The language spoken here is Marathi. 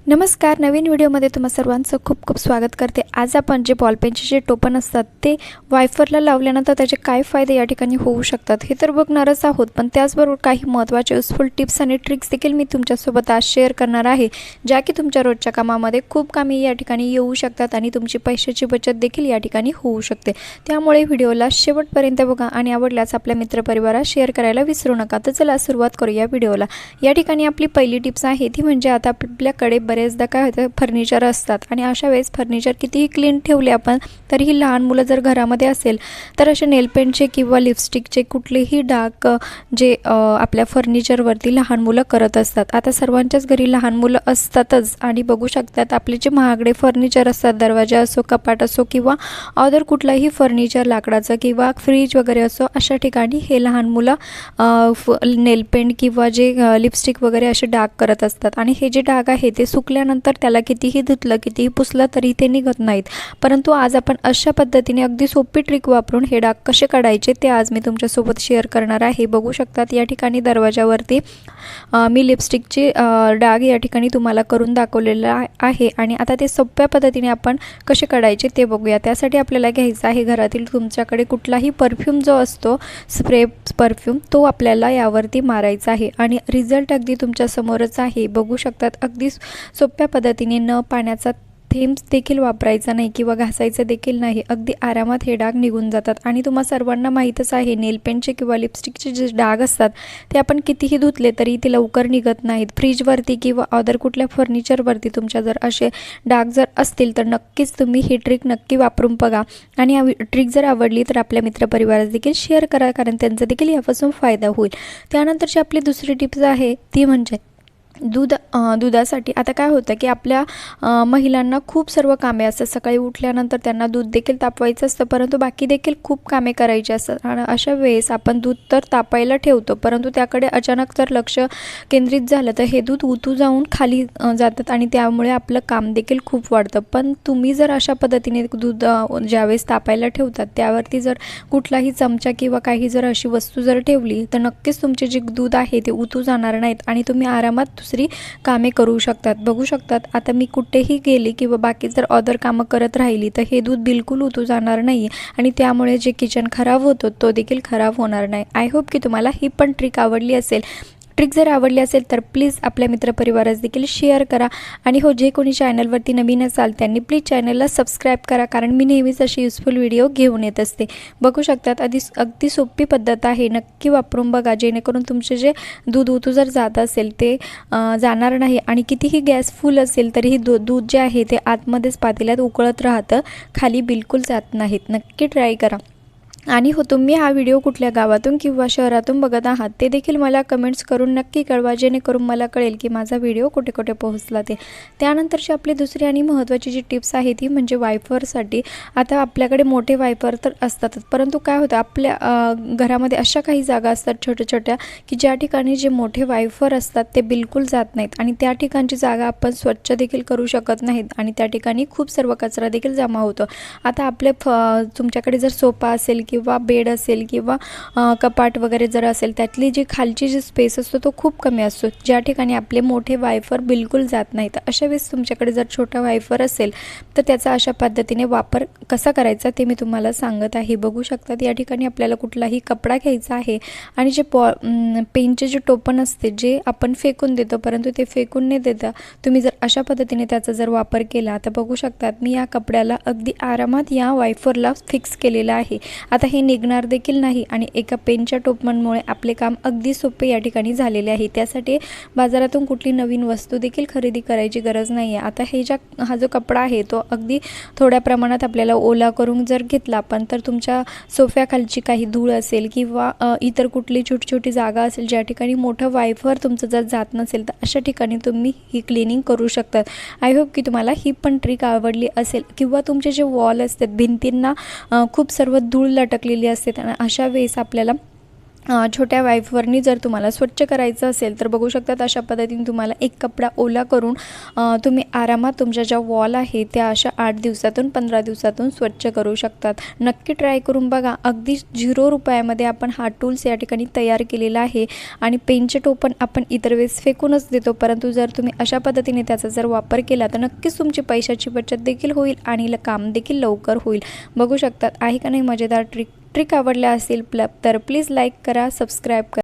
नमस्कार, नवीन व्हिडिओमध्ये तुम्हा सर्वांचं खूप खूप स्वागत करते। आज आपण जे बॉलपेनचे जे टोपण असतात ते वायफरला लावल्यानंतर त्याचे काय फायदे या ठिकाणी होऊ शकतात हे तर बघणारच आहोत, पण त्याचबरोबर काही महत्त्वाचे युजफुल टिप्स आणि ट्रिक्स देखील मी तुमच्यासोबत आज शेअर करणार आहे, ज्या की तुमच्या रोजच्या कामामध्ये खूप कामी या ठिकाणी येऊ शकतात आणि तुमची पैशाची बचत देखील या ठिकाणी होऊ शकते। त्यामुळे व्हिडिओला शेवटपर्यंत बघा आणि आवडल्यास आपल्या मित्रपरिवारात शेअर करायला विसरू नका। तर चला सुरुवात करूया व्हिडिओला। या ठिकाणी आपली पहिली टिप्स आहे ती म्हणजे आता आपल्याकडे बरेचदा काय होतं, फर्निचर असतात आणि अशा वेळेस फर्निचर कितीही क्लीन ठेवले आपण तरीही लहान मुलं जर घरामध्ये असेल तर असे नेल पेंटचे किंवा लिपस्टिकचे कुठलेही डाग जे आपल्या फर्निचरवरती लहान मुलं करत असतात। आता सर्वांच्याच घरी लहान मुलं असतातच आणि बघू शकतात आपले जे महागडे फर्निचर असतात, दरवाजा असो, कपाट असो किंवा अदर कुठलाही फर्निचर लाकडाचं किंवा फ्रीज वगैरे असो, अशा ठिकाणी हे लहान मुलं नेल पेंट किंवा जे लिपस्टिक वगैरे असे डाग करत असतात आणि हे जे डाग आहे ते सुकल्यानंतर त्याला कितीही धुतलं कितीही पुसलं तरी ते निघत नाहीत। परंतु आज आपण अशा पद्धतीने अगदी सोपी ट्रिक वापरून हे डाग कसे काढायचे ते आज मी तुमच्यासोबत शेअर करणार आहे। बघू शकतात या ठिकाणी दरवाजावरती मी लिपस्टिकचे डाग या ठिकाणी तुम्हाला करून दाखवलेला आहे आणि आता ते सोप्या पद्धतीने आपण कसे काढायचे ते बघूया। त्यासाठी आपल्याला घ्यायचा आहे घरातील तुमच्याकडे कुठलाही परफ्यूम जो असतो, स्प्रे परफ्यूम, तो आपल्याला यावरती मारायचा आहे आणि रिझल्ट अगदी तुमच्या समोरच आहे। बघू शकतात अगदी सोप्या पद्धतीने न पाण्याचा थेंब देखील वापरायचा नाही किंवा घासायचं देखील नाही, अगदी आरामात हे डाग निघून जातात। आणि तुम्हा सर्वांना माहीतच आहे नेल पेंटचे किंवा लिपस्टिकचे जे डाग असतात ते आपण कितीही धुतले तरी ते लवकर निघत नाहीत। फ्रीजवरती किंवा अदर कुठल्या फर्निचरवरती तुमच्या जर असे डाग जर असतील तर नक्कीच तुम्ही ही ट्रिक नक्की वापरून बघा आणि ही ट्रिक जर आवडली तर आपल्या मित्रपरिवारास देखील शेअर करा, कारण त्यांचा देखील यापासून फायदा होईल। त्यानंतरची आपली दुसरी टिप्स आहे ती म्हणजे दुधासाठी। आता काय होतं की आपल्या महिलांना खूप सर्व कामे असतात, सकाळी उठल्यानंतर त्यांना दूध देखील तापवायचं असतं, परंतु बाकी देखील खूप कामे करायची असतात आणि अशा वेळेस आपण दूध तर तापायला ठेवतो, परंतु त्याकडे अचानक जर लक्ष केंद्रित झालं तर हे दूध उतू जाऊन खाली जातात आणि त्यामुळे आपलं काम देखील खूप वाढतं। पण तुम्ही जर अशा पद्धतीने दूध ज्यावेळेस तापायला ठेवतात त्यावरती जर कुठलाही चमचा किंवा काही जर अशी वस्तू जर ठेवली तर नक्कीच तुमचे जे दूध आहे ते उतू जाणार नाहीत आणि तुम्ही आरामात दुसरी कामे करू शकतात। बघू शकतात आता मी कुठेही गेली किंवा बाकी जर अदर कामं करत राहिली तर हे दूध बिलकुल उतू जाणार नाही आणि त्यामुळे जे किचन खराब होतो तो देखील खराब होणार नाही। आय होप की तुम्हाला ही पण ट्रिक आवडली असेल। ट्रिक जर आवडली असेल तर प्लीज आपल्या मित्रपरिवारास देखील शेअर करा आणि हो, जे कोणी चॅनलवरती नवीन असाल त्यांनी प्लीज चॅनलला सबस्क्राईब करा, कारण मी नेहमीच अशी युजफुल व्हिडिओ घेऊन येत असते। बघू शकतात अगदी सोपी पद्धत आहे, नक्की वापरून बघा, जेणेकरून तुमचे जे दूध उतू जर जात असेल ते जाणार नाही आणि कितीही गॅस फुल असेल तरीही दूध जे आहे ते आतमध्येच पातेल्यात उकळत राहतं, खाली बिलकुल जात नाहीत। नक्की ट्राय करा आणि हो, तुम्ही हा व्हिडिओ कुठल्या गावातून किंवा शहरातून बघत आहात ते देखील मला कमेंट्स करून नक्की कळवा, जेणेकरून मला कळेल की माझा व्हिडिओ कुठे कुठे पोहोचला ते। त्यानंतरची आपली दुसरी आणि महत्त्वाची जी टिप्स आहे ती म्हणजे वायफरसाठी। आता आपल्याकडे मोठे वायफर तर असतातच, परंतु काय होतं आपल्या घरामध्ये अशा काही जागा असतात छोट्या छोट्या की ज्या ठिकाणी जे मोठे वायफर असतात ते बिलकुल जात नाहीत आणि त्या ठिकाणची जागा आपण स्वच्छ देखील करू शकत नाहीत आणि त्या ठिकाणी खूप सर्व कचरा देखील जमा होतो। आता आपले तुमच्याकडे जर सोफा असेल किंवा बेड असेल किंवा कपाट वगैरे जर असेल, त्यातली जी खालची जी स्पेस असतो तो खूप कमी असतो, ज्या ठिकाणी आपले मोठे वायफर बिलकुल जात नाहीत। अशा वेळेस तुमच्याकडे जर छोटा वायफर असेल तर त्याचा अशा पद्धतीने वापर कसा करायचा ते मी तुम्हाला सांगत आहे। बघू शकतात या ठिकाणी आपल्याला कुठलाही कपडा घ्यायचा आहे आणि जे पेनचे जे टोपण असते जे आपण फेकून देतो, परंतु ते फेकून न देता तुम्ही जर अशा पद्धतीने त्याचा जर वापर केला तर बघू शकतात मी या कपड्याला अगदी आरामात या वायफरला फिक्स केलेला आहे। आता हे निघणार देखील नाही आणि एका पेनच्या टोपणामुळे आपले काम अगदी सोपे या ठिकाणी झालेले आहे। त्यासाठी बाजारातून कुठली नवीन वस्तू देखील खरेदी करायची गरज नाही आहे। आता हा जो कपडा आहे तो अगदी थोड्या प्रमाणात आपल्याला ओला करून जर घेतला आपण तर तुमच्या सोफ्याखालची काही धूळ असेल किंवा इतर कुठली छोटी छोटी जागा असेल ज्या ठिकाणी मोठं वायफर तुमचं जर जात नसेल तर अशा ठिकाणी तुम्ही ही क्लिनिंग करू शकतात। आय होप की तुम्हाला ही पण ट्रिक आवडली असेल किंवा तुमचे जे वॉल असतात भिंतींना खूप सर्व धूळ लटकलेली असते आणि अशा वेळेस आपल्याला छोट्या वायफरनी जर तुम्हाला स्वच्छ करायचं असेल तर बघू शकतात अशा पद्धतीने तुम्हाला एक कपडा ओला करून तुम्ही आरामात तुमच्या ज्या वॉल आहे त्या अशा 8 दिवसातून 15 दिवसातून स्वच्छ करू शकतात. नक्की ट्राय करून बघा. अगदी 0 रुपयामध्ये आपण हा टूल्स या ठिकाणी तयार केलेला आहे आणि पेनचे टोपण आपण इतर वेळेस फेकूनच देतो, परंतु जर तुम्ही अशा पद्धतीने त्याचा जर वापर केला तर नक्कीच तुमची पैशाची बचत देखील होईल आणि काम देखील लवकर होईल. बघू शकतात आहे का नाही मजेदार ट्रिक आवडल्या असेल तर प्लीज लाईक करा, सबस्क्राईब करा.